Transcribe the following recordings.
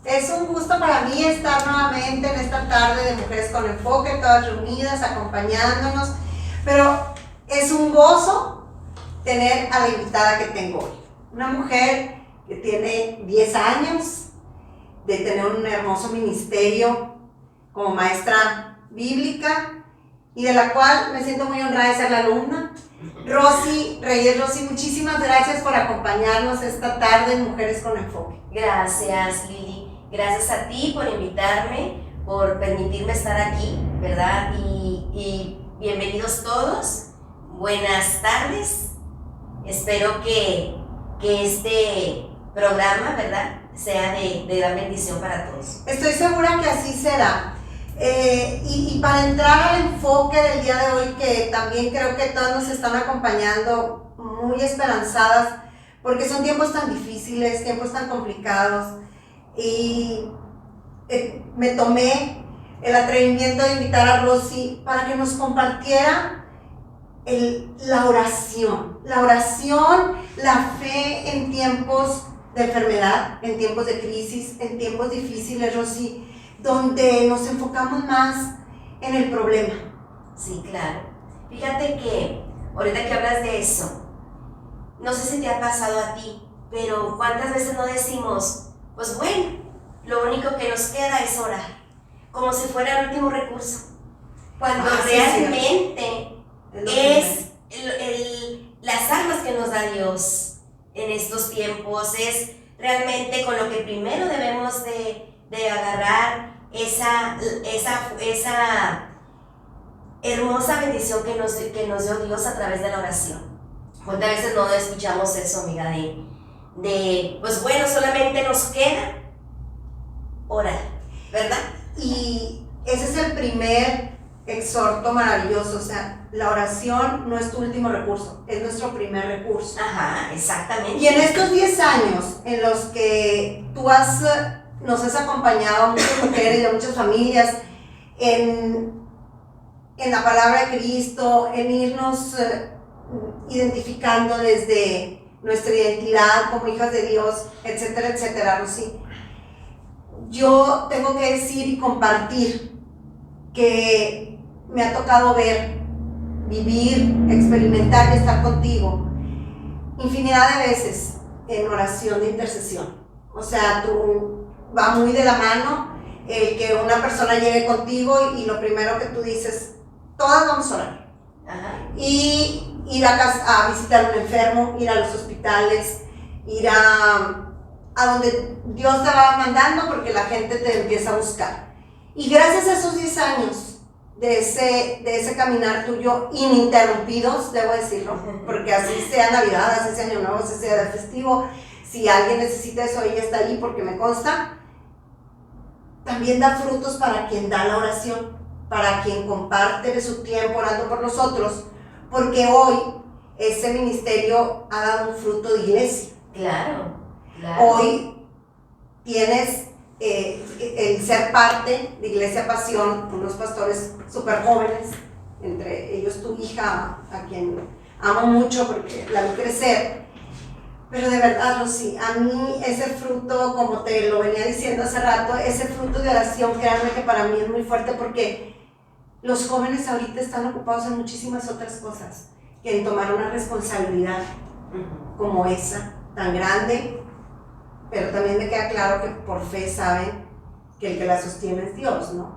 Es un gusto para mí estar nuevamente en esta tarde de Mujeres con Enfoque, todas reunidas, acompañándonos, pero es un gozo tener a la invitada que tengo hoy. Una mujer que tiene 10 años de tener un hermoso ministerio como maestra bíblica y de la cual me siento muy honrada de ser la alumna. Rosy Reyes. Rosy, muchísimas gracias por acompañarnos esta tarde en Mujeres con Enfoque. Gracias, Lili. Gracias a ti por invitarme, por permitirme estar aquí, ¿verdad? Y bienvenidos todos. Buenas tardes. Espero que este programa, ¿verdad?, sea de gran bendición para todos. Estoy segura que así será. Y para entrar al enfoque del día de hoy, que también creo que todas nos están acompañando muy esperanzadas, porque son tiempos tan difíciles, tiempos tan complicados, y me tomé el atrevimiento de invitar a Rosy para que nos compartiera la oración, la fe en tiempos de enfermedad, en tiempos de crisis, en tiempos difíciles, Rosy, donde nos enfocamos más en el problema. Sí, claro. Fíjate que ahorita que hablas de eso, no sé si te ha pasado a ti, pero ¿cuántas veces no decimos, pues bueno, lo único que nos queda es orar, como si fuera el último recurso? Cuando realmente es las armas que nos da Dios en estos tiempos, es realmente con lo que primero debemos de agarrar esa hermosa bendición que nos dio Dios a través de la oración. ¿Cuántas veces no escuchamos eso, amiga? Pues bueno, solamente nos queda orar, ¿verdad? Y ese es el primer exhorto maravilloso, o sea, la oración no es tu último recurso, es nuestro primer recurso. Ajá, exactamente. Y en estos 10 años en los que tú nos has acompañado a muchas mujeres y a muchas familias en la palabra de Cristo, en irnos identificando desde nuestra identidad como hijas de Dios, etcétera, etcétera, Rosy, yo tengo que decir y compartir que me ha tocado ver, vivir, experimentar y estar contigo infinidad de veces en oración de intercesión. O sea, va muy de la mano el que una persona llegue contigo y lo primero que tú dices, todas vamos a orar. Ajá. Y ir a visitar a un enfermo, ir a los hospitales, ir a donde Dios te va mandando, porque la gente te empieza a buscar. Y gracias a esos 10 años de ese caminar tuyo ininterrumpidos, debo decirlo, porque así sea Navidad, así sea Año Nuevo, así sea de festivo, si alguien necesita eso, ella está ahí porque me consta, también da frutos para quien da la oración, para quien comparte de su tiempo orando por nosotros, porque hoy ese ministerio ha dado un fruto de iglesia. Claro. Hoy tienes el ser parte de Iglesia Pasión, unos pastores súper jóvenes, entre ellos tu hija, a quien amo mucho porque la vi crecer. Pero de verdad, Rosy, a mí ese fruto, como te lo venía diciendo hace rato, ese fruto de oración, créanme que para mí es muy fuerte, porque los jóvenes ahorita están ocupados en muchísimas otras cosas que en tomar una responsabilidad como esa, tan grande, pero también me queda claro que por fe saben que el que la sostiene es Dios, ¿no?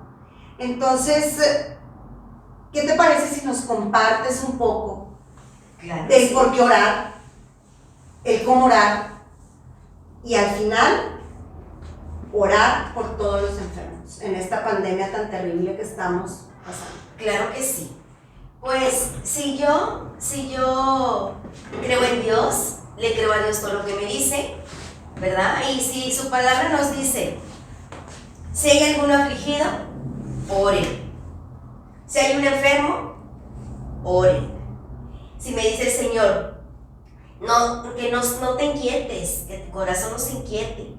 Entonces, ¿qué te parece si nos compartes un poco del por qué orar, el cómo orar, y al final, orar por todos los enfermos en esta pandemia tan terrible que estamos pasando? Claro que sí. Pues si yo creo en Dios, le creo a Dios todo lo que me dice, ¿verdad? Y si su palabra nos dice, si hay alguno afligido, oren. Si hay un enfermo, oren. Si me dice el Señor, no te inquietes, que tu corazón no se inquiete,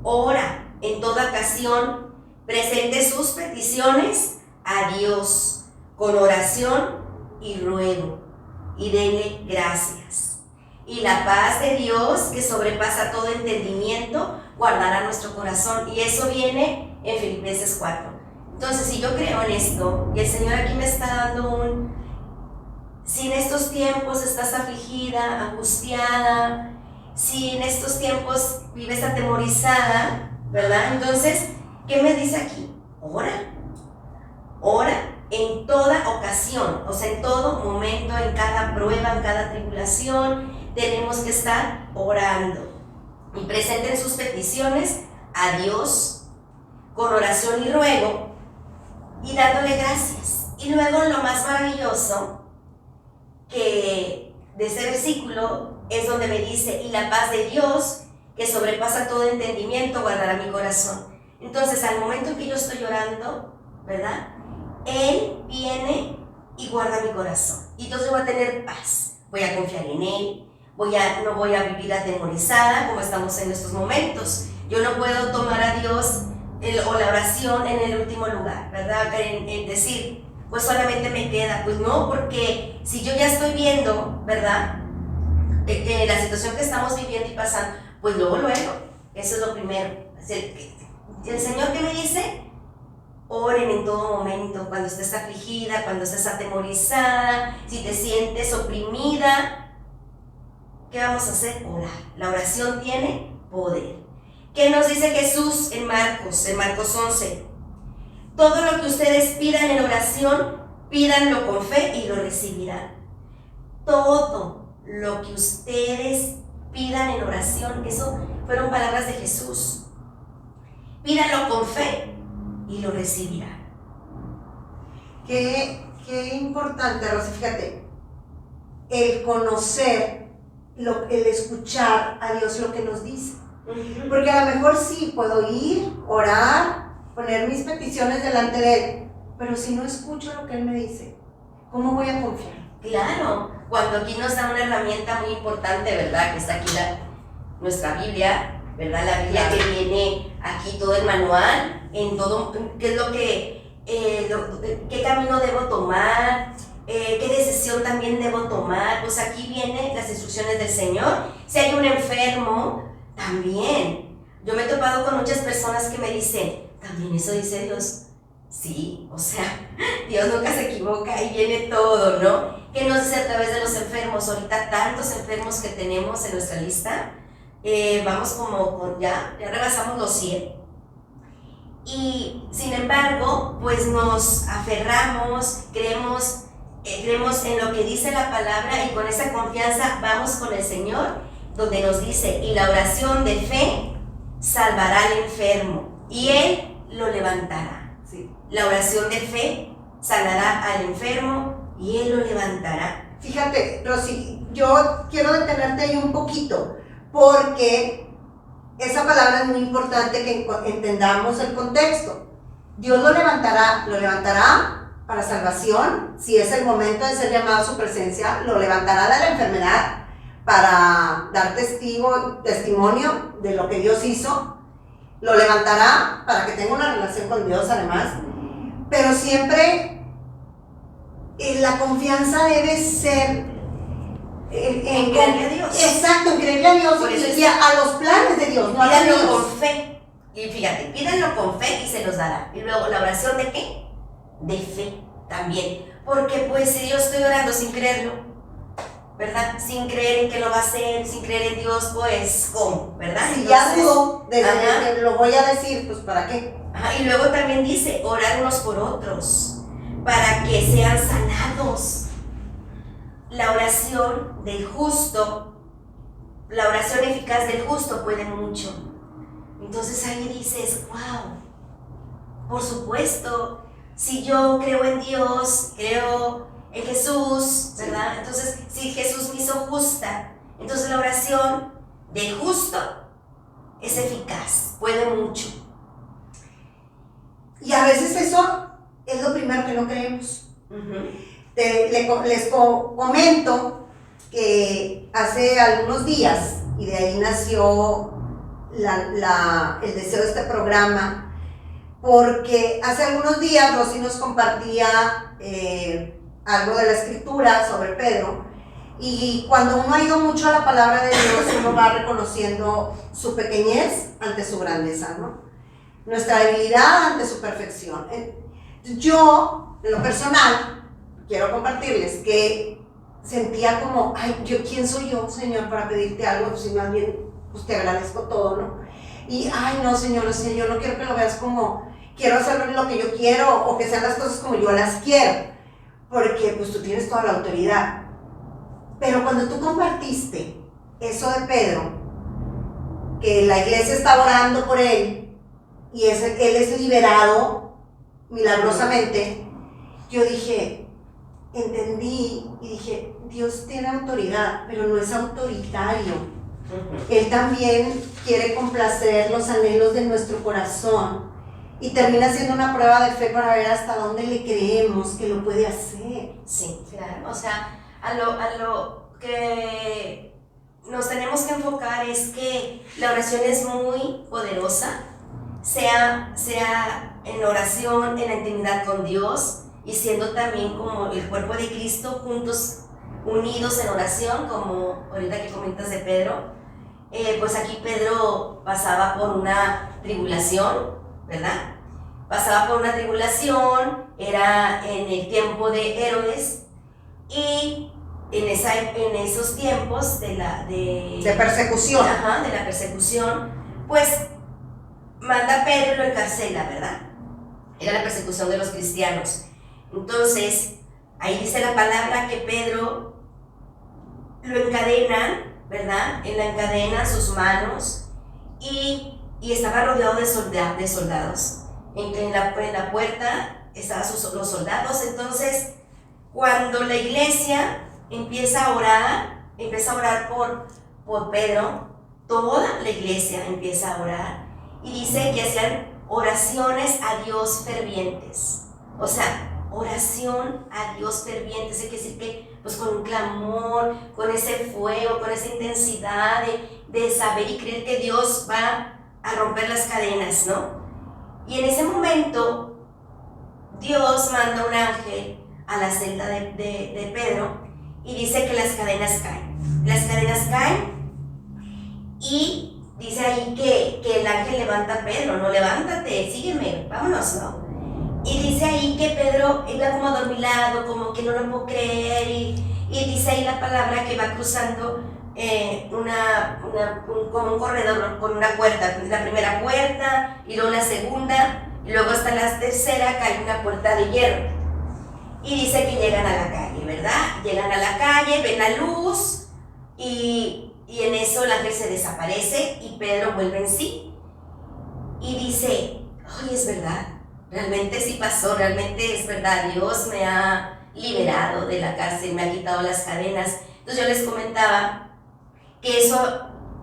ora en toda ocasión, presente sus peticiones a Dios con oración y ruego, y denle gracias. Y la paz de Dios, que sobrepasa todo entendimiento, guardará nuestro corazón. Y eso viene en Filipenses 4. Entonces, si yo creo en esto, y el Señor aquí me está dando si en estos tiempos estás afligida, angustiada, si en estos tiempos vives atemorizada, ¿verdad? Entonces, ¿qué me dice aquí? Ora en toda ocasión, o sea, en todo momento, en cada prueba, en cada tribulación, tenemos que estar orando. Y presenten sus peticiones a Dios con oración y ruego y dándole gracias. Y luego lo más maravilloso que de ese versículo es donde me dice, y la paz de Dios, que sobrepasa todo entendimiento, guardará mi corazón. Entonces, al momento en que yo estoy orando, ¿verdad? Él viene y guarda mi corazón. Y entonces voy a tener paz, voy a confiar en Él, no voy a vivir atemorizada como estamos en estos momentos. Yo no puedo tomar a Dios o la oración en el último lugar, ¿verdad? En decir, pues solamente me queda, pues no, porque si yo ya estoy viendo, ¿verdad? La situación que estamos viviendo y pasando, pues luego, eso es lo primero. El Señor, ¿qué me dice? Oren en todo momento, cuando estés afligida, cuando estés atemorizada, si te sientes oprimida, ¿qué vamos a hacer? Orar. La oración tiene poder. ¿Qué nos dice Jesús en Marcos 11? Todo lo que ustedes pidan en oración, pídanlo con fe y lo recibirán. Todo lo que ustedes pidan en oración, eso fueron palabras de Jesús. Pídanlo con fe y lo recibirán. Qué importante, Rosy, fíjate, el conocer, el escuchar a Dios lo que nos dice. Porque a lo mejor sí puedo ir, orar, poner mis peticiones delante de Él, pero si no escucho lo que Él me dice, ¿cómo voy a confiar? Claro, cuando aquí nos da una herramienta muy importante, ¿verdad? Que está aquí nuestra Biblia, ¿verdad? La Biblia que viene aquí todo el manual, en todo, qué es lo que, qué camino debo tomar, qué decisión también debo tomar. Pues aquí vienen las instrucciones del Señor. Si hay un enfermo, también. Yo me he topado con muchas personas que me dicen, ¿también eso dice Dios? Sí, o sea, Dios nunca se equivoca y viene todo, ¿no? ¿Qué nos dice a través de los enfermos? Ahorita tantos enfermos que tenemos en nuestra lista, vamos ya rebasamos los 100. Y sin embargo, pues nos aferramos, creemos en lo que dice la palabra y con esa confianza vamos con el Señor, donde nos dice, y la oración de fe salvará al enfermo y Él lo levantará. Sí. La oración de fe sanará al enfermo y Él lo levantará. Fíjate, Rosy, yo quiero detenerte ahí un poquito, porque esa palabra es muy importante que entendamos el contexto. Dios lo levantará para salvación, si es el momento de ser llamado a su presencia, lo levantará de la enfermedad para dar testimonio de lo que Dios hizo, lo levantará para que tenga una relación con Dios además, pero siempre la confianza debe ser en creerle a Dios. Exacto, en creerle a Dios y a los planes de Dios, no a Pídanlo Dios. con fe. Y fíjate, pídanlo con fe y se los dará. Y luego, ¿la oración de qué? De fe también. Porque pues si yo estoy orando sin creerlo, ¿verdad? Sin creer en que lo va a hacer, sin creer en Dios, pues, ¿cómo? ¿Verdad? Si ya dudo de que lo voy a decir, pues ¿para qué? Ajá, y luego también dice, orar unos por otros, para que sean sanados. La oración del justo, la oración eficaz del justo puede mucho. Entonces ahí dices, wow, por supuesto, si yo creo en Dios, creo en Jesús, ¿verdad? Entonces, si Jesús me hizo justa, entonces la oración de justo es eficaz, puede mucho. Y a veces eso es lo primero que no creemos. Les comento que hace algunos días, y de ahí nació el deseo de este programa, porque hace algunos días Rosy nos compartía algo de la escritura sobre Pedro, y cuando uno ha ido mucho a la palabra de Dios, uno va reconociendo su pequeñez ante su grandeza, ¿no? Nuestra debilidad ante su perfección. Yo, en lo personal, quiero compartirles que sentía como, ay, ¿quién soy yo, Señor, para pedirte algo? Pues si más bien, pues te agradezco todo, ¿no? Y, ay, no, Señor, o sea, yo no quiero que lo veas como, quiero hacer lo que yo quiero, o que sean las cosas como yo las quiero, porque pues tú tienes toda la autoridad. Pero cuando tú compartiste eso de Pedro, que la iglesia está orando por él, y él es liberado milagrosamente, yo dije, entendí y dije, Dios tiene autoridad, pero no es autoritario. Él también quiere complacer los anhelos de nuestro corazón, y termina siendo una prueba de fe para ver hasta dónde le creemos que lo puede hacer. Sí, claro, o sea, a lo que nos tenemos que enfocar es que la oración es muy poderosa, sea en oración, en la intimidad con Dios, y siendo también como el cuerpo de Cristo, juntos, unidos en oración, como ahorita que comentas de Pedro. Pues aquí Pedro pasaba por una tribulación, ¿verdad? Pasaba por una tribulación, era en el tiempo de Herodes, y en esos tiempos de persecución. Ajá, de la persecución, pues manda a Pedro y lo encarcela, ¿verdad? Era la persecución de los cristianos. Entonces, ahí dice la palabra que Pedro lo encadenan, ¿verdad? Él la encadena sus manos, y estaba rodeado de soldados. En la puerta estaban los soldados. Entonces, cuando la iglesia empieza a orar por Pedro, toda la iglesia empieza a orar, y dice que hacían oraciones a Dios fervientes. O sea, oración a Dios ferviente, eso quiere decir que pues con un clamor, con ese fuego, con esa intensidad de saber y creer que Dios va a romper las cadenas, ¿no? Y en ese momento Dios manda un ángel a la celda de Pedro, y dice que las cadenas caen. Las cadenas caen, y dice ahí que el ángel levanta a Pedro, no, levántate, sígueme, vámonos, ¿no? Y dice ahí que Pedro iba como adormilado, como que no lo puedo creer, y dice ahí la palabra que va cruzando como un corredor con una puerta, la primera puerta, y luego la segunda, y luego hasta la tercera cae una puerta de hierro. Y dice que llegan a la calle, ¿verdad? Llegan a la calle, ven la luz, y en eso el ángel se desaparece, y Pedro vuelve en sí, y dice, oye, es verdad, realmente sí pasó, realmente es verdad, Dios me ha liberado de la cárcel, me ha quitado las cadenas. Entonces yo les comentaba que eso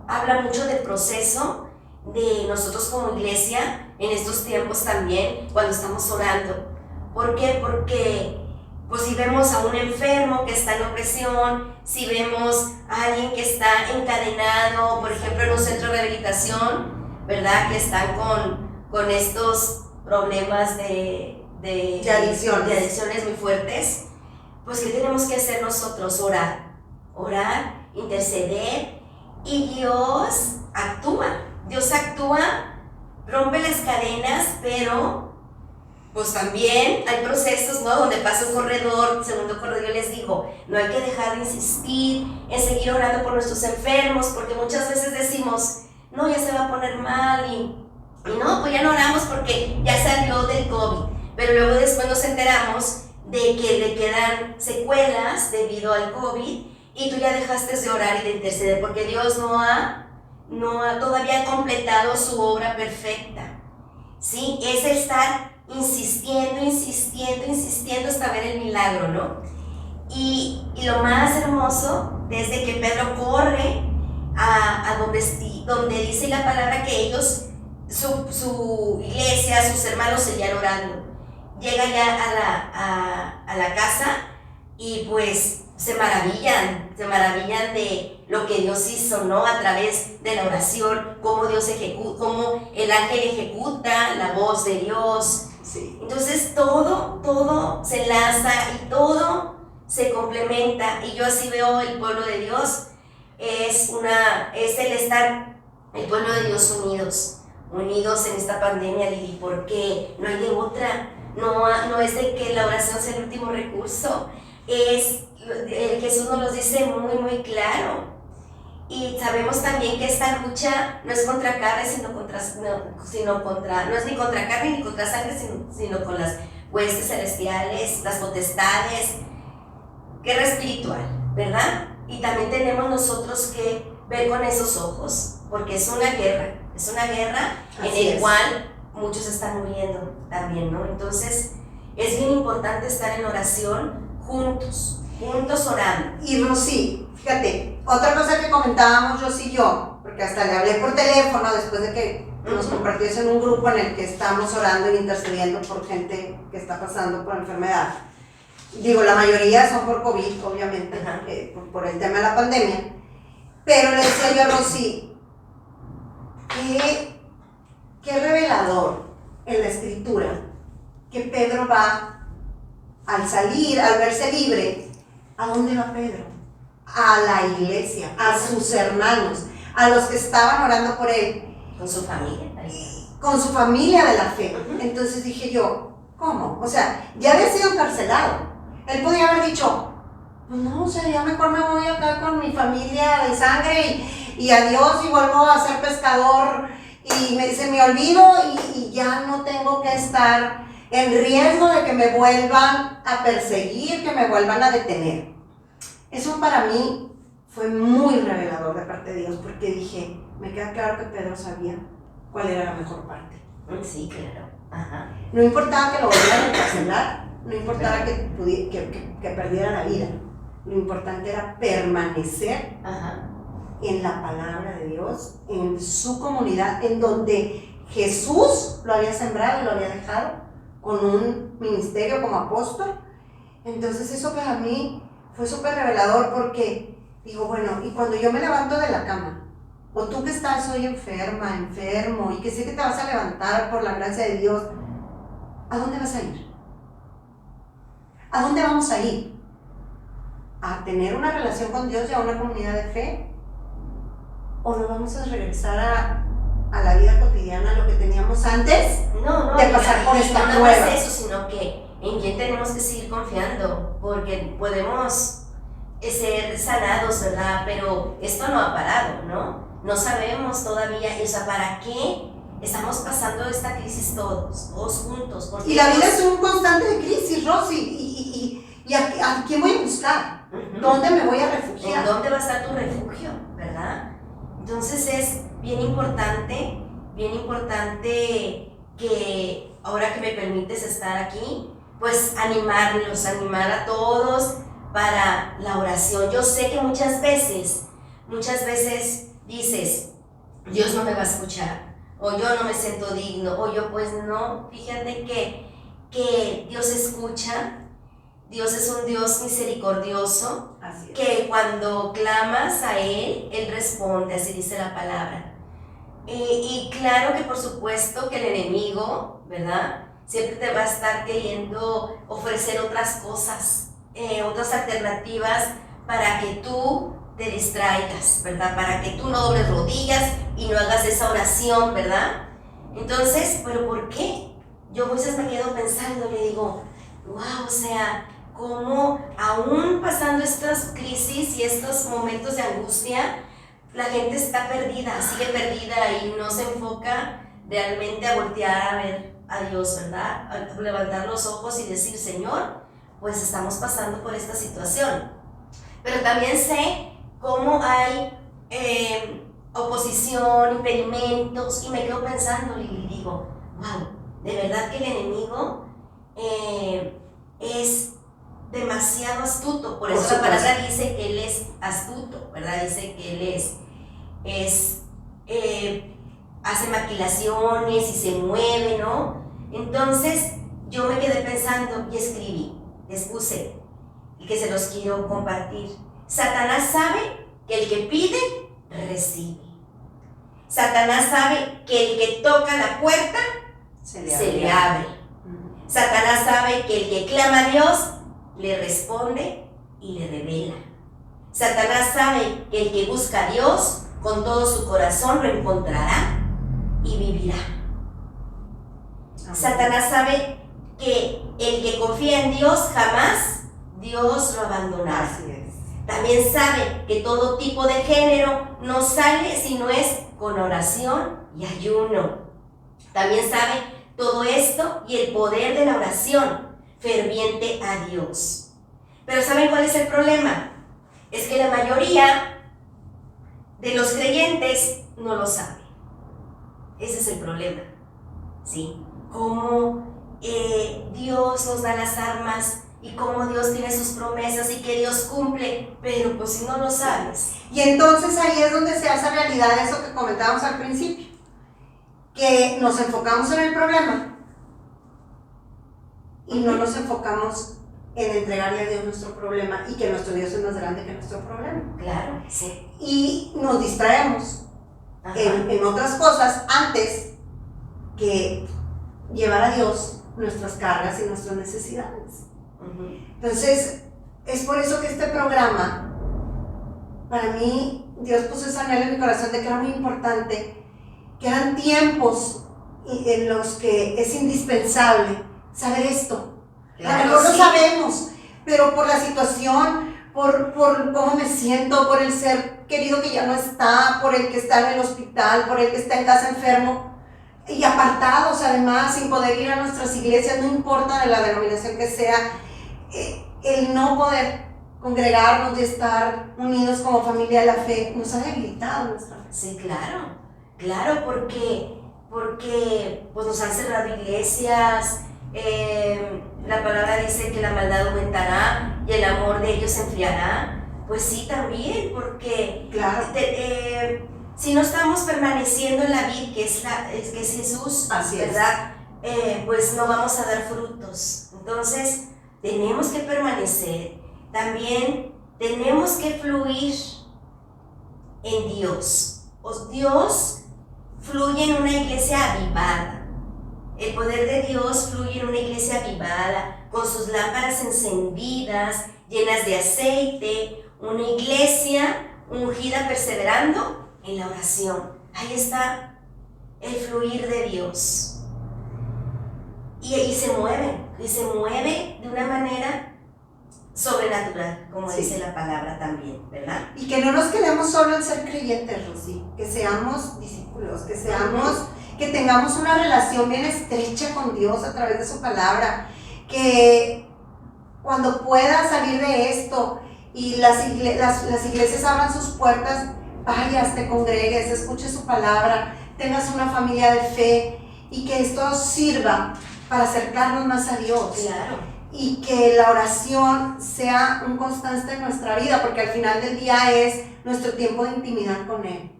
habla mucho del proceso de nosotros como iglesia en estos tiempos también, cuando estamos orando. ¿Por qué? Porque pues si vemos a un enfermo que está en opresión, si vemos a alguien que está encadenado, por ejemplo en un centro de rehabilitación, ¿verdad? Que están con estos problemas de adicciones muy fuertes, pues ¿qué tenemos que hacer nosotros? Orar, interceder, y Dios actúa, rompe las cadenas, pero pues también hay procesos, ¿no? Donde pasa un corredor, segundo corredor. Yo les digo, no hay que dejar de insistir en seguir orando por nuestros enfermos, porque muchas veces decimos, no, ya se va a poner mal, y no, pues ya no oramos porque ya salió del COVID, pero luego después nos enteramos de que le quedan secuelas debido al COVID, y tú ya dejaste de orar y de interceder porque Dios no ha todavía completado su obra perfecta, ¿sí? Es estar insistiendo hasta ver el milagro, ¿no? Y lo más hermoso, desde que Pedro corre a donde dice la palabra que ellos, su iglesia, sus hermanos seguían orando. Llega ya a la casa y pues se maravillan de lo que Dios hizo, ¿no? A través de la oración, cómo cómo el ángel ejecuta la voz de Dios. Sí. Entonces todo se enlaza y todo se complementa, y yo así veo el pueblo de Dios. Es el pueblo de Dios unidos en esta pandemia, Lili, porque no hay de otra. No es de que la oración sea el último recurso. Jesús nos lo dice muy, muy claro. Y sabemos también que esta lucha no es contra carne, no es ni contra carne ni contra sangre, sino con las huestes celestiales, las potestades, guerra espiritual, ¿verdad? Y también tenemos nosotros que ver con esos ojos, porque es una guerra en la cual muchos están muriendo también, ¿no? Entonces es bien importante estar en oración juntos orando. Y Rosy, fíjate, otra cosa que comentábamos Rosy y yo, porque hasta le hablé por teléfono después de que nos compartió eso en un grupo en el que estamos orando e intercediendo por gente que está pasando por enfermedad. Digo, la mayoría son por COVID, obviamente, por el tema de la pandemia. Pero le decía yo a Rosy, qué revelador en la escritura que Pedro va, al verse libre, ¿a dónde va Pedro? A la iglesia, a sus hermanos, a los que estaban orando por él. Con su familia. Con su familia de la fe. Entonces dije yo, ¿cómo? O sea, ya había sido encarcelado. Él podía haber dicho, pues no, o sea, ya mejor me voy acá con mi familia de sangre y adiós, y vuelvo a ser pescador y se me olvido y ya no tengo que estar en riesgo de que me vuelvan a perseguir, que me vuelvan a detener. Eso para mí fue muy revelador de parte de Dios, porque dije, me queda claro que Pedro sabía cuál era la mejor parte. Sí, claro. Ajá. No importaba que lo volvieran a encarcelar, no importaba que perdiera la vida. Lo importante era permanecer en la palabra de Dios, en su comunidad, en donde Jesús lo había sembrado y lo había dejado con un ministerio como apóstol. Entonces eso para mí fue súper revelador, porque digo, bueno, y cuando yo me levanto de la cama, o tú que estás hoy enfermo, y que sé que te vas a levantar por la gracia de Dios, ¿a dónde vas a ir? ¿A dónde vamos a ir? ¿A tener una relación con Dios y a una comunidad de fe? ¿O nos vamos a regresar a la vida cotidiana, a lo que teníamos antes de pasar por esta prueba? No es eso, sino que en quién tenemos que seguir confiando, porque podemos ser sanados, ¿verdad? Pero esto no ha parado, ¿no? No sabemos todavía, o sea, ¿para qué estamos pasando esta crisis todos juntos? Y la vida es un constante de crisis, Rosy, y ¿a quién voy a buscar? ¿Dónde me voy a refugiar? ¿En dónde va a estar tu refugio, verdad? Entonces es bien importante que ahora que me permites estar aquí, pues animar a todos para la oración. Yo sé que muchas veces dices, Dios no me va a escuchar, o yo no me siento digno, o yo pues no. Fíjate que Dios escucha. Dios es un Dios misericordioso, que cuando clamas a Él responde, así dice la palabra. Y claro que por supuesto que el enemigo, ¿verdad?, siempre te va a estar queriendo ofrecer otras cosas, otras alternativas para que tú te distraigas, ¿verdad?, para que tú no dobles rodillas y no hagas esa oración, ¿verdad? Entonces, ¿pero por qué? Yo a veces me quedo pensando, le digo, wow, o sea, cómo aún pasando estas crisis y estos momentos de angustia, la gente está perdida, sigue perdida y no se enfoca realmente a voltear a ver a Dios, ¿verdad? A levantar los ojos y decir, Señor, pues estamos pasando por esta situación. Pero también sé cómo hay oposición, impedimentos, y me quedo pensando y digo, wow, de verdad que el enemigo es demasiado astuto, por eso Por la palabra supuesto. dice que Él es astuto, ¿verdad? Dice que Él hace maquilaciones y se mueve, ¿no? Entonces yo me quedé pensando y escribí, les puse, y que se los quiero compartir. Satanás sabe que el que pide, recibe. Satanás sabe que el que toca la puerta, se le abre. Satanás sabe que el que clama a Dios, le responde y le revela. Satanás sabe que el que busca a Dios, con todo su corazón lo encontrará y vivirá. Amén. Satanás sabe que el que confía en Dios, jamás Dios lo abandonará. Así es. También sabe que todo tipo de género no sale si no es con oración y ayuno. También sabe todo esto y el poder de la oración ferviente a Dios. Pero ¿saben cuál es el problema? Es que la mayoría de los creyentes no lo sabe. Ese es el problema, ¿sí? Cómo Dios nos da las armas y cómo Dios tiene sus promesas y que Dios cumple, pero pues si no lo sabes. Y entonces ahí es donde se hace realidad eso que comentábamos al principio, que nos enfocamos en el problema y no nos enfocamos en entregarle a Dios nuestro problema y que nuestro Dios es más grande que nuestro problema. Claro, sí. Y nos distraemos Ajá. en otras cosas antes que llevar a Dios nuestras cargas y nuestras necesidades. Ujú. Entonces, es por eso que este programa, para mí, Dios puso ese anhelo en mi corazón de que era muy importante, que eran tiempos en los que es indispensable saber esto. A Claro, lo mejor lo sí. sabemos, pero por la situación, por cómo me siento, por el ser querido que ya no está, por el que está en el hospital, por el que está en casa enfermo, y apartados además, sin poder ir a nuestras iglesias, no importa de la denominación que sea, el no poder congregarnos y estar unidos como familia de la fe nos ha debilitado nuestra fe. Sí, claro, porque pues nos han cerrado iglesias, la palabra dice que la maldad aumentará y el amor de ellos se enfriará. Pues sí, también, porque Claro. Si no estamos permaneciendo en la vid, que es Jesús, Así es. ¿verdad? Pues no vamos a dar frutos. Entonces, tenemos que permanecer. También tenemos que fluir en Dios. Dios fluye en una iglesia avivada. El poder de Dios fluye en una iglesia avivada, con sus lámparas encendidas, llenas de aceite, una iglesia ungida perseverando en la oración. Ahí está el fluir de Dios. Y se mueve de una manera sobrenatural, como Sí. dice la palabra también, ¿verdad? Y que no nos quedemos solo en ser creyentes, Rosy, que seamos discípulos, que tengamos una relación bien estrecha con Dios a través de su palabra, que cuando pueda salir de esto y las iglesias abran sus puertas, vayas, te congregues, escuches su palabra, tengas una familia de fe y que esto sirva para acercarnos más a Dios. Claro. Y que la oración sea un constante en nuestra vida, porque al final del día es nuestro tiempo de intimidad con Él.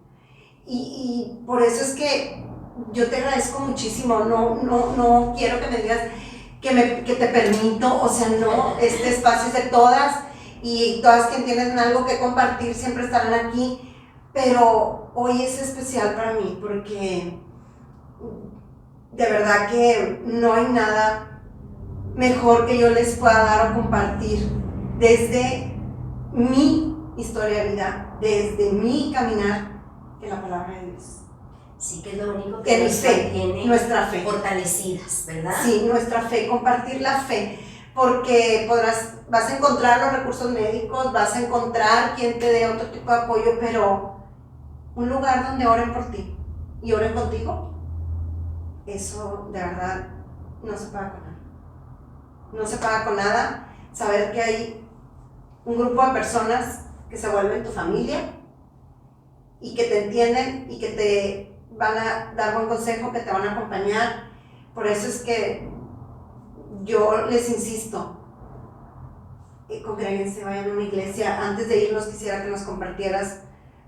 Y por eso es que yo te agradezco muchísimo, no quiero que me digas que te permito, o sea, no, este espacio es de todas y todas que tienen algo que compartir siempre estarán aquí, pero hoy es especial para mí porque de verdad que no hay nada mejor que yo les pueda dar o compartir desde mi historia de vida, desde mi caminar, que la palabra de Dios. Sí, que es lo único Que que mi nos fe, mantiene nuestra fe. fortalecidas, ¿verdad? Sí, nuestra fe, compartir la fe, porque vas a encontrar los recursos médicos, vas a encontrar quien te dé otro tipo de apoyo, pero un lugar donde oren por ti y oren contigo, eso de verdad no se paga con nada. No se paga con nada. Saber que hay un grupo de personas que se vuelven tu familia y que te entienden y que te van a dar buen consejo, que te van a acompañar. Por eso es que yo les insisto, congréguense, vayan a una iglesia. Antes de irnos quisiera que nos compartieras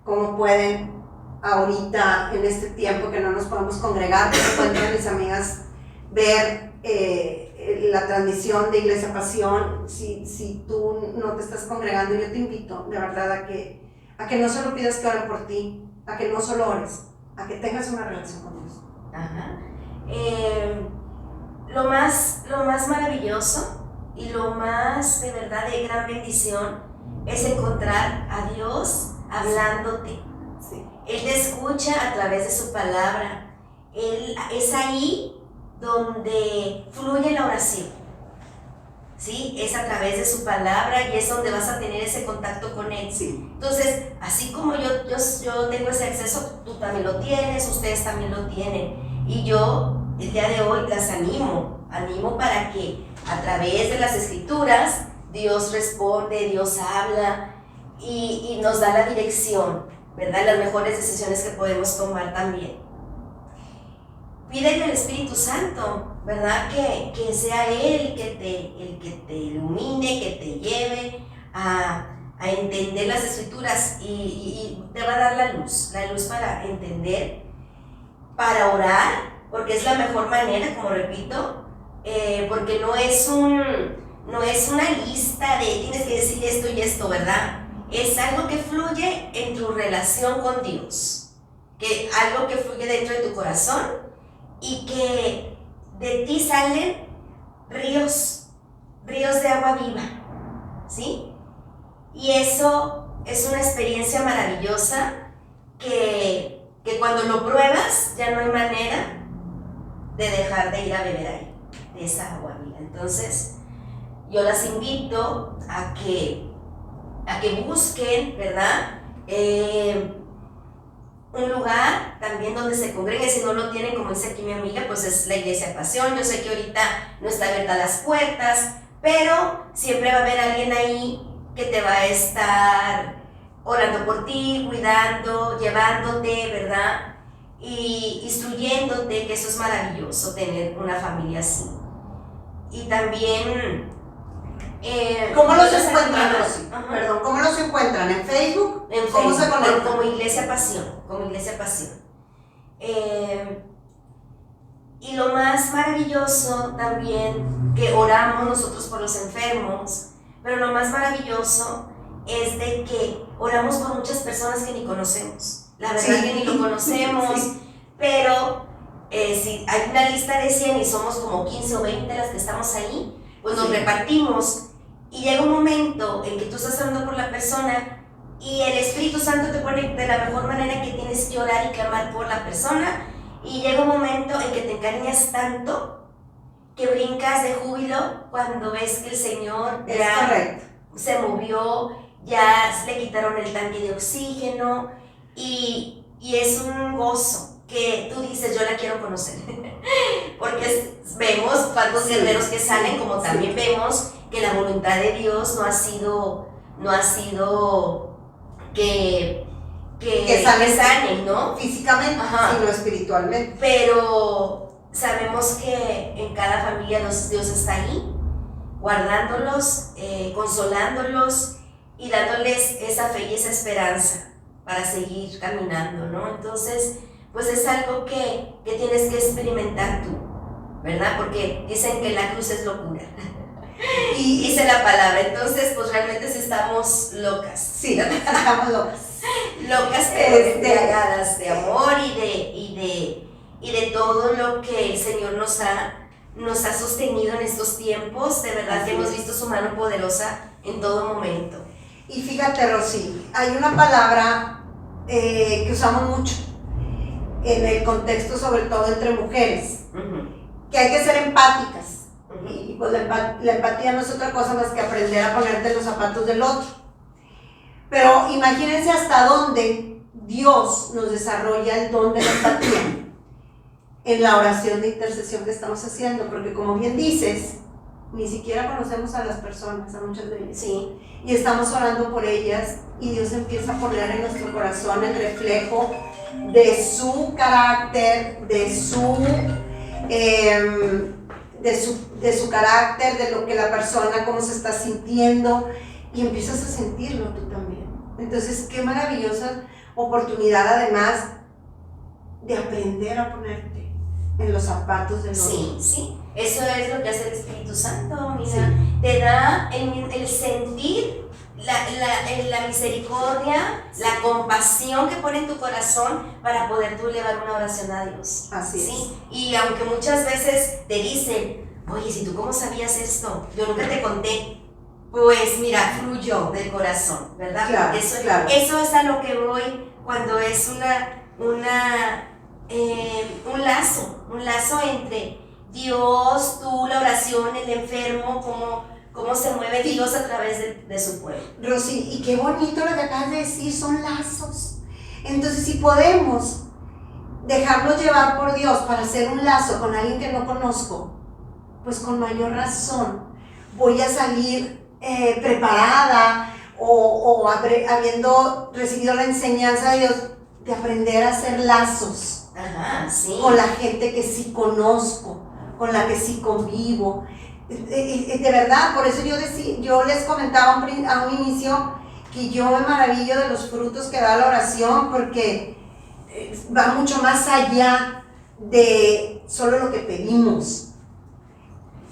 cómo pueden ahorita, en este tiempo que no nos podemos congregar, que encuentran mis amigas, ver la transmisión de Iglesia Pasión. Si tú no te estás congregando, yo te invito de verdad a que no solo pidas que oren por ti, a que no solo ores, a que tengas una relación con Dios. Ajá. Lo más maravilloso y lo más de verdad de gran bendición es encontrar a Dios hablándote. Sí. Él te escucha a través de su palabra. Es ahí donde fluye la oración. ¿Sí? Es a través de su palabra y es donde vas a tener ese contacto con Él. Sí. Entonces, así como yo tengo ese acceso, tú también lo tienes, ustedes también lo tienen. Y yo, el día de hoy, las animo para que a través de las Escrituras, Dios responde, Dios habla y nos da la dirección, ¿verdad? Las mejores decisiones que podemos tomar también. Pídele al Espíritu Santo, ¿verdad? Que sea Él el que te ilumine, que te lleve a entender las Escrituras y te va a dar la luz para entender, para orar, porque es la mejor manera, como repito, porque no es una lista de tienes que decir esto y esto, ¿verdad? Es algo que fluye en tu relación con Dios, algo que fluye dentro de tu corazón y que de ti salen ríos de agua viva, ¿sí? Y eso es una experiencia maravillosa que cuando lo pruebas ya no hay manera de dejar de ir a beber ahí, de esa agua viva. Entonces, yo las invito a que busquen, ¿verdad? Un lugar también donde se congreguen. Si no lo tienen, como dice aquí mi amiga, pues es la Iglesia Pasión. Yo sé que ahorita no está abierta las puertas, pero siempre va a haber alguien ahí que te va a estar orando por ti, cuidando, llevándote, ¿verdad? Y instruyéndote, que eso es maravilloso, tener una familia así. Y también ¿cómo los encuentran, Rosy? Perdón, ¿cómo los encuentran? ¿En Facebook? En ¿Cómo Facebook, se conectan? como Iglesia Pasión. Y lo más maravilloso también, que oramos nosotros por los enfermos, pero lo más maravilloso es de que oramos por muchas personas que ni conocemos. La verdad Sí. que ni lo conocemos, Sí. pero si hay una lista de 100 y somos como 15 o 20 las que estamos ahí, pues nos Sí. repartimos. Y llega un momento en que tú estás orando por la persona y el Espíritu Santo te pone de la mejor manera que tienes que orar y clamar por la persona, y llega un momento en que te encariñas tanto que brincas de júbilo cuando ves que el Señor Es ya correcto. se movió, ya le quitaron el tanque de oxígeno y es un gozo que tú dices, yo la quiero conocer. Porque vemos falsos Sí. guerreros que salen, como Sí. también vemos que la voluntad de Dios no ha sido que sanen, ¿no? Físicamente, Ajá. sino espiritualmente. Pero sabemos que en cada familia Dios está ahí, guardándolos, consolándolos y dándoles esa fe y esa esperanza para seguir caminando, ¿no? Entonces, pues es algo que tienes que experimentar tú, ¿verdad? Porque dicen que la cruz es locura. Y dice la palabra, entonces pues realmente sí estamos locas. Sí, estamos locas. Locas, pero embriagadas de amor y de todo lo que el Señor nos ha sostenido en estos tiempos. De verdad que hemos visto su mano poderosa en todo momento. Y fíjate, Rosy, hay una palabra que usamos mucho en el contexto, sobre todo entre mujeres, que hay que ser empáticas. Y pues la empatía no es otra cosa más que aprender a ponerte en los zapatos del otro. Pero imagínense hasta dónde Dios nos desarrolla el don de la empatía en la oración de intercesión que estamos haciendo, porque como bien dices, ni siquiera conocemos a las personas, a muchas de ellas. Sí. Y estamos orando por ellas y Dios empieza a poner en nuestro corazón el reflejo de su carácter, de de su carácter, de lo que la persona, cómo se está sintiendo, y empiezas a sentirlo tú también. Entonces, qué maravillosa oportunidad además de aprender a ponerte en los zapatos del otro. Sí, sí, eso es lo que hace el Espíritu Santo, mira, Sí. te da el sentir, la misericordia, la compasión que pone en tu corazón para poder tú elevar una oración a Dios. Así ¿sí? Y aunque muchas veces te dicen, oye, si tú cómo sabías esto, yo nunca te conté, pues mira, fluyó del corazón, ¿verdad? Claro, claro. Eso es a lo que voy cuando es un lazo entre Dios, tú, la oración, el enfermo, cómo se mueve Dios a través de su pueblo. Rosy, y qué bonito lo que acabas de decir, son lazos. Entonces, si podemos dejarnos llevar por Dios para hacer un lazo con alguien que no conozco, pues con mayor razón voy a salir preparada o habiendo recibido la enseñanza de Dios de aprender a hacer lazos. Ajá, sí. Con la gente que sí conozco, con la que sí convivo. De verdad, por eso yo les comentaba a un inicio que yo me maravillo de los frutos que da la oración, porque va mucho más allá de solo lo que pedimos.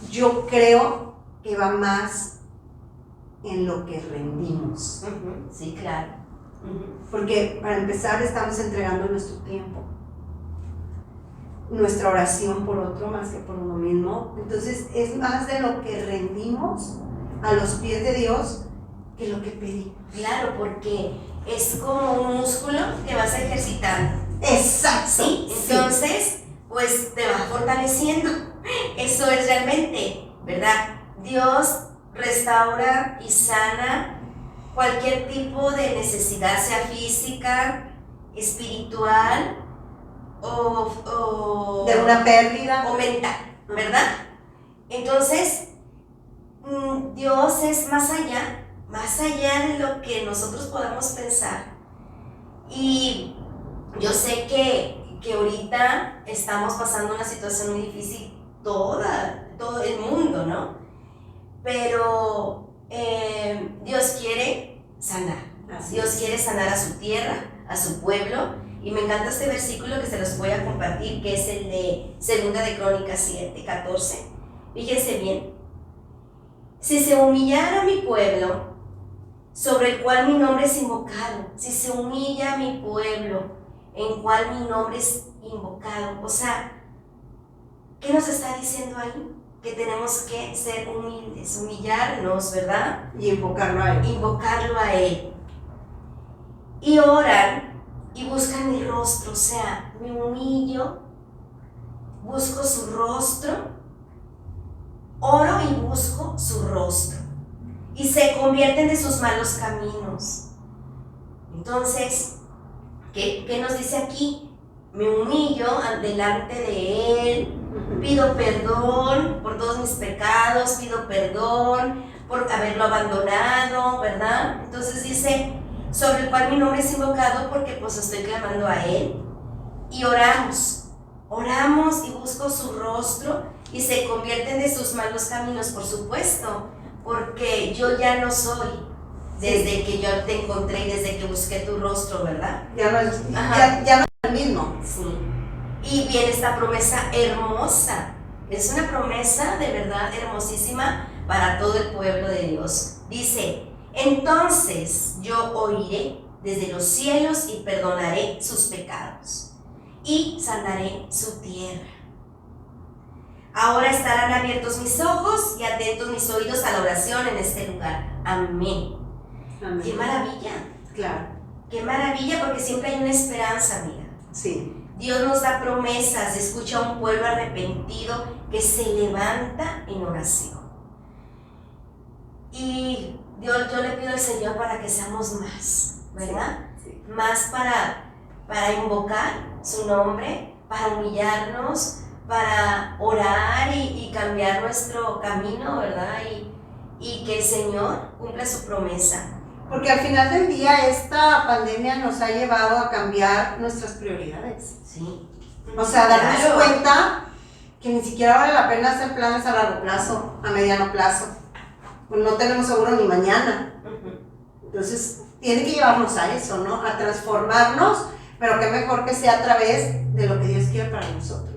Yo creo que va más en lo que rendimos. Uh-huh. Sí, claro. Porque para empezar estamos entregando nuestro tiempo, nuestra oración por otro más que por uno mismo. Entonces es más de lo que rendimos a los pies de Dios que lo que pedimos. Claro, porque es como un músculo que vas ejercitando. Exacto. Sí, entonces pues te va fortaleciendo. Eso es realmente, ¿verdad? Dios restaura y sana cualquier tipo de necesidad, sea física, espiritual o de una pérdida o mental, ¿verdad? Entonces, Dios es más allá de lo que nosotros podamos pensar. Y yo sé que ahorita estamos pasando una situación muy difícil, todo el mundo, ¿no? Pero Dios quiere sanar. Dios quiere sanar a su tierra, a su pueblo. Y me encanta este versículo que se los voy a compartir, que es el de 2 de Crónicas 7, 14. Fíjense bien. Si se humillara mi pueblo, sobre el cual mi nombre es invocado, si se humilla mi pueblo, en cual mi nombre es invocado, o sea, ¿qué nos está diciendo ahí? Que tenemos que ser humildes, humillarnos, ¿verdad? Y invocarlo a Él. Invocarlo a Él. Y oran y buscan mi rostro, o sea, me humillo, busco su rostro, oro y busco su rostro. Y se convierten de sus malos caminos. Entonces, ¿qué nos dice aquí? Me humillo delante de Él, pido perdón por todos mis pecados, pido perdón por haberlo abandonado, ¿verdad? Entonces dice, sobre el cual mi nombre es invocado, porque pues estoy clamando a Él. Y oramos y busco su rostro y se convierten de sus malos caminos, por supuesto, porque yo ya no soy desde que yo te encontré y desde que busqué tu rostro, ¿verdad? Ya no es el mismo. Sí. Y viene esta promesa hermosa. Es una promesa de verdad hermosísima para todo el pueblo de Dios. Dice, entonces yo oiré desde los cielos y perdonaré sus pecados y sanaré su tierra. Ahora estarán abiertos mis ojos y atentos mis oídos a la oración en este lugar. Amén. Amén. ¡Qué maravilla! Claro. ¡Qué maravilla! Porque siempre hay una esperanza, amiga. Sí. Dios nos da promesas, escucha a un pueblo arrepentido que se levanta en oración. Y yo le pido al Señor para que seamos más, ¿verdad? Sí. Más para invocar su nombre, para humillarnos, para orar y cambiar nuestro camino, ¿verdad? Y que el Señor cumpla su promesa. Porque al final del día esta pandemia nos ha llevado a cambiar nuestras prioridades. Sí. O sea, darnos Claro. cuenta que ni siquiera vale la pena hacer planes a largo plazo, a mediano plazo. Pues no tenemos seguro ni mañana. Entonces, tiene que llevarnos a eso, ¿no? A transformarnos, pero qué mejor que sea a través de lo que Dios quiere para nosotros.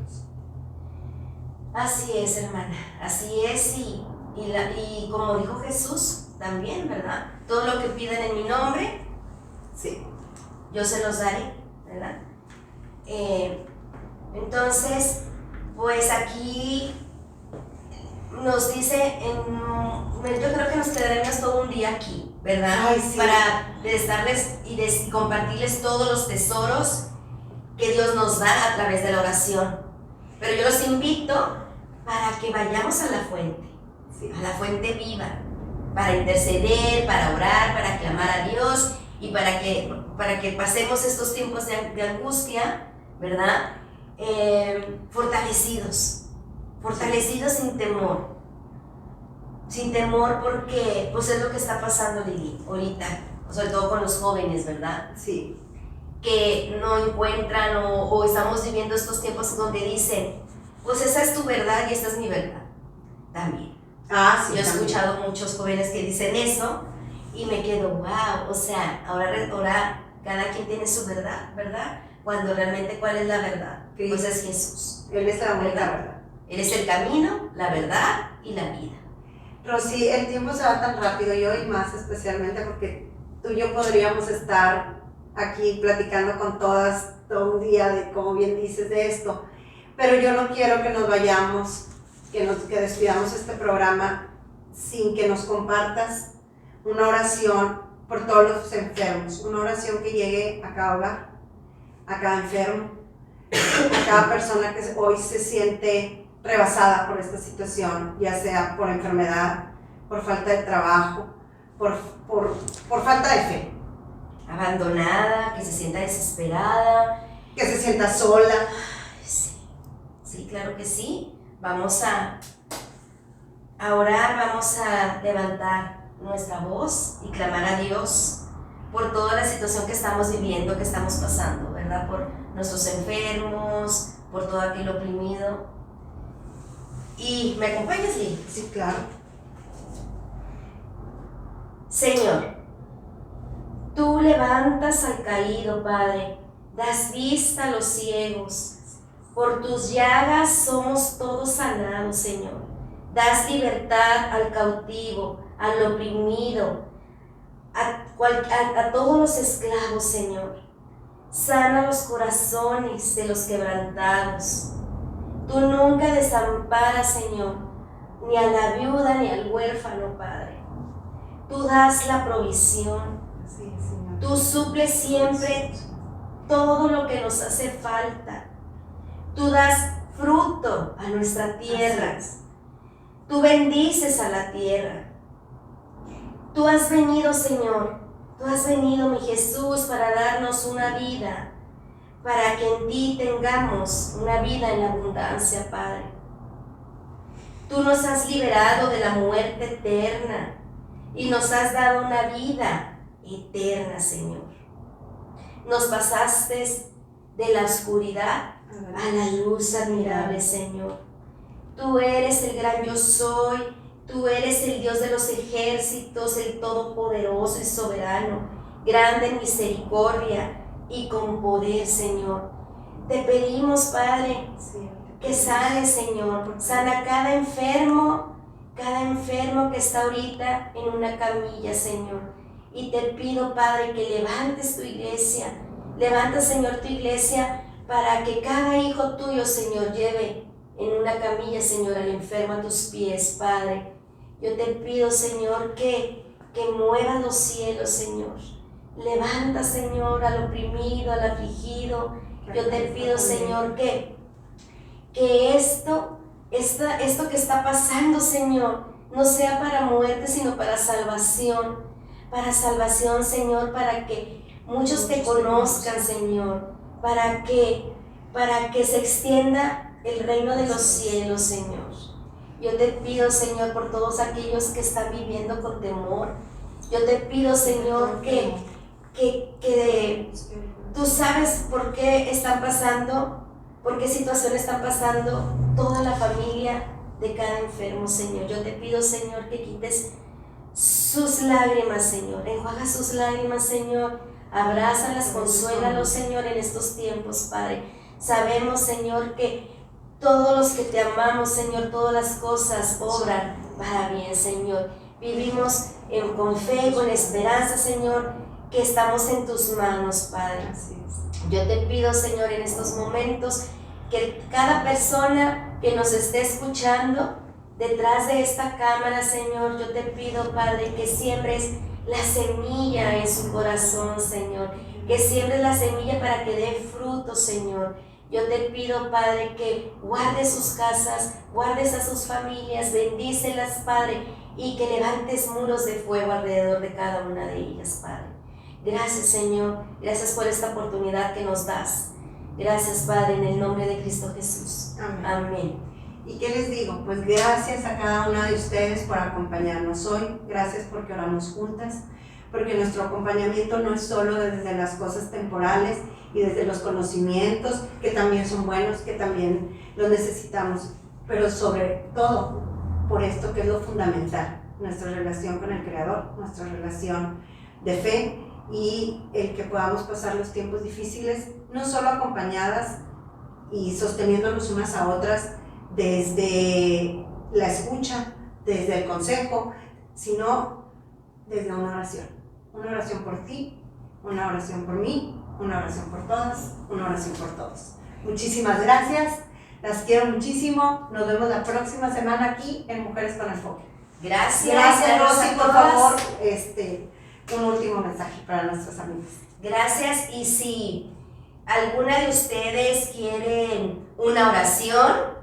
Así es, hermana, así es, y como dijo Jesús también, ¿verdad? Todo lo que pidan en mi nombre, sí, yo se los daré, ¿verdad? Entonces, pues aquí nos dice, yo creo que nos quedaremos todo un día aquí, ¿verdad? Ay, sí. Para darles y compartirles todos los tesoros que Dios nos da a través de la oración. Pero yo los invito para que vayamos a la fuente, sí, a la fuente viva, para interceder, para orar, para clamar a Dios y para que pasemos estos tiempos de angustia, ¿verdad? Fortalecidos sin temor porque pues es lo que está pasando, Lili, ahorita, sobre todo con los jóvenes, ¿verdad? Sí. Que no encuentran o estamos viviendo estos tiempos donde dicen, pues esa es tu verdad y esta es mi verdad, también. Ah, sí. Yo he escuchado muchos jóvenes que dicen eso y me quedo, wow, o sea, ahora cada quien tiene su verdad, ¿verdad? Cuando realmente, ¿cuál es la verdad? Cristo. Pues es Jesús. Él es la única verdad. Él es el camino, la verdad y la vida. Rosy, el tiempo se va tan rápido y hoy más especialmente porque tú y yo podríamos estar aquí platicando con todas todo un día de, como bien dices, de esto, pero yo no quiero que nos vayamos, que despidamos este programa sin que nos compartas una oración por todos los enfermos, una oración que llegue a cada hogar, a cada enfermo, a cada persona que hoy se siente rebasada por esta situación, ya sea por enfermedad, por falta de trabajo, por falta de fe. Abandonada, que se sienta desesperada. Que se sienta sola. Sí, claro que sí. Vamos a orar, vamos a levantar nuestra voz y clamar a Dios por toda la situación que estamos viviendo, que estamos pasando, ¿verdad? Por nuestros enfermos, por todo aquel oprimido. ¿Y me acompañas, Lee? Sí, claro. Señor, tú levantas al caído, Padre, das vista a los ciegos. Por tus llagas somos todos sanados, Señor. Das libertad al cautivo, al oprimido, a todos los esclavos, Señor. Sana los corazones de los quebrantados. Tú nunca desamparas, Señor, ni a la viuda ni al huérfano, Padre. Tú das la provisión. Sí, Señor. Tú suples siempre todo lo que nos hace falta. Tú das fruto a nuestra tierra. Tú bendices a la tierra. Tú has venido, Señor. Tú has venido, mi Jesús, para darnos una vida, para que en ti tengamos una vida en abundancia, Padre. Tú nos has liberado de la muerte eterna y nos has dado una vida eterna, Señor. Nos pasaste de la oscuridad a la luz admirable, Señor. Tú eres el gran yo soy, tú eres el Dios de los ejércitos, el todopoderoso y soberano, grande en misericordia y con poder, Señor. Te pedimos, Padre, que sanes, Señor. Sana cada enfermo que está ahorita en una camilla, Señor. Y te pido, Padre, que levantes tu iglesia. Levanta, Señor, tu iglesia para que cada hijo tuyo, Señor, lleve en una camilla, Señor, al enfermo a tus pies, Padre. Yo te pido, Señor, que muevas los cielos, Señor. Levanta, Señor, al oprimido, al afligido. Yo te pido, Señor, que esto que está pasando, Señor, no sea para muerte, sino para salvación. Para salvación, Señor, para que muchos te conozcan, Señor. Para que se extienda el reino de los cielos, Señor. Yo te pido, Señor, por todos aquellos que están viviendo con temor. Yo te pido, Señor, que tú sabes por qué están pasando por qué situación están pasando toda la familia de cada enfermo, Señor. Yo te pido, Señor, que quites sus lágrimas, Señor. Enjuaga sus lágrimas, Señor. Abrázalas, consuélalos, Señor, en estos tiempos, Padre. Sabemos, Señor, que todos los que te amamos, Señor, todas las cosas obran para bien, Señor. Vivimos con fe, con esperanza, Señor, que estamos en tus manos, Padre. Yo te pido, Señor, en estos momentos, que cada persona que nos esté escuchando detrás de esta cámara, Señor, yo te pido, Padre, que siembres la semilla en su corazón, Señor, que siembres la semilla para que dé fruto, Señor. Yo te pido, Padre, que guardes sus casas, guardes a sus familias, bendícelas, Padre, y que levantes muros de fuego alrededor de cada una de ellas, Padre. Gracias, Señor, gracias por esta oportunidad que nos das. Gracias, Padre, en el nombre de Cristo Jesús. Amén. Amén. ¿Y qué les digo? Pues gracias a cada una de ustedes por acompañarnos hoy. Gracias porque oramos juntas, porque nuestro acompañamiento no es solo desde las cosas temporales y desde los conocimientos, que también son buenos, que también los necesitamos, pero sobre todo por esto que es lo fundamental, nuestra relación con el Creador, nuestra relación de fe y el que podamos pasar los tiempos difíciles, no solo acompañadas y sosteniéndonos unas a otras desde la escucha, desde el consejo, sino desde una oración por ti, una oración por mí, una oración por todas, una oración por todos. Muchísimas gracias, las quiero muchísimo, nos vemos la próxima semana aquí en Mujeres con Enfoque. Gracias, Rosy, por favor, un último mensaje para nuestros amigos. Gracias, y si alguna de ustedes quieren una oración,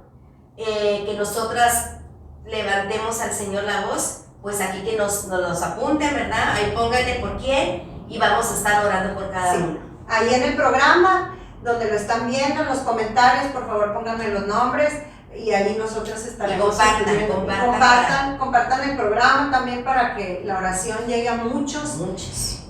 que nosotras levantemos al Señor la voz, pues aquí que nos apunten, ¿verdad? Ahí pónganle por quién y vamos a estar orando por cada uno. Ahí en el programa, donde lo están viendo, en los comentarios, por favor pónganme los nombres y ahí nosotros estaremos. Compartan el programa también para que la oración llegue a muchos.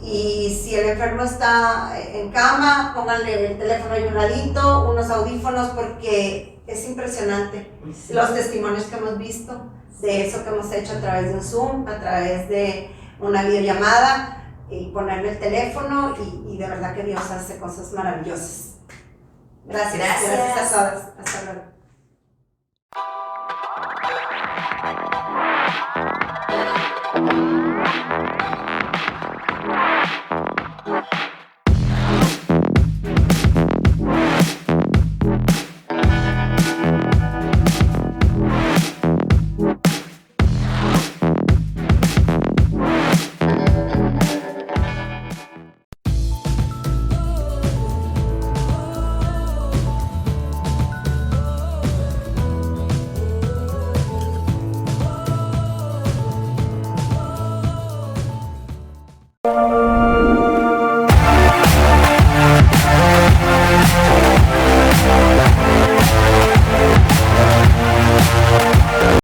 Y si el enfermo está en cama, pónganle el teléfono ahí un ladito, unos audífonos, porque es impresionante los testimonios que hemos visto de eso que hemos hecho a través de un Zoom, a través de una videollamada, y ponerle el teléfono y de verdad que Dios hace cosas maravillosas. Gracias a todas. Hasta luego.